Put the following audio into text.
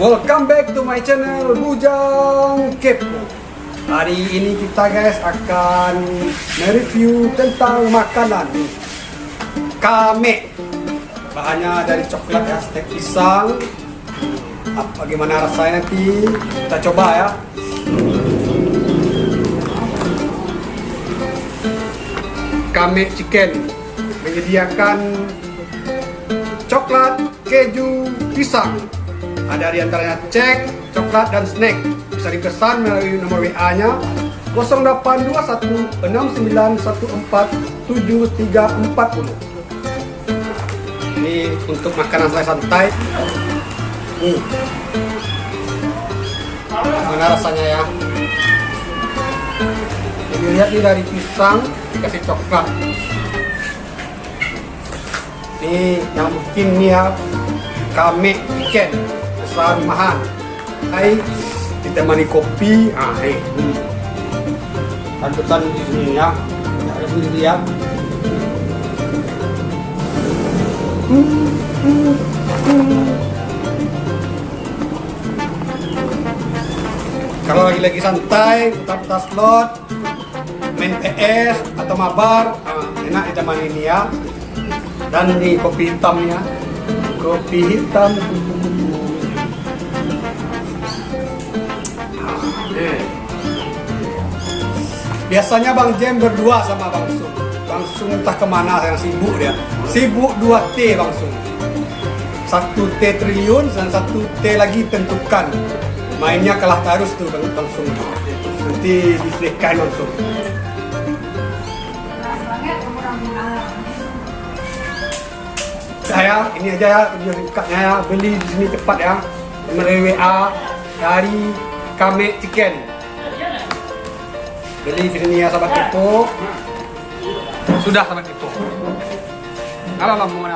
Welcome back to my channel Bujang Kepo. Hari ini kita guys akan mereview tentang makanan kame. Bahannya dari coklat ya, stek pisang. Bagaimana rasanya nanti kita coba ya. Kame chicken menyediakan coklat, keju, pisang. Ada di antaranya cek, coklat, dan snack. Bisa dipesan melalui nomor WA-nya 082169147340. Ini untuk makanan saya santai. Gimana rasanya ya? Jadi lihat nih, dari pisang dikasih coklat. Ini yang bikin nih ya, kame chicken rumahan. Hai, ditemani kopi. Tandukan di sini ya. Ada sendiri ya. Kalau lagi santai, putar-putar slot, main PS atau mabar, enak ditemani ini ya. Dan nih kopi hitamnya, kopi hitam. Biasanya Bang Jem berdua sama Bang Sung. Bang Sung entah kemana, yang sibuk dia. Sibuk 2T Bang Sung. 1T triliun dan 1T lagi tentukan. Mainnya kalah terus tuh Bang Sung. Nanti diselesaikan Bang Sung. Saya ini aja ya video singkatnya ya. Beli di sini cepat ya. Melalui WA dari Kame Chicken. Beli di sini ya sahabat Kepo. Sudah sahabat Kepo. Kalau mau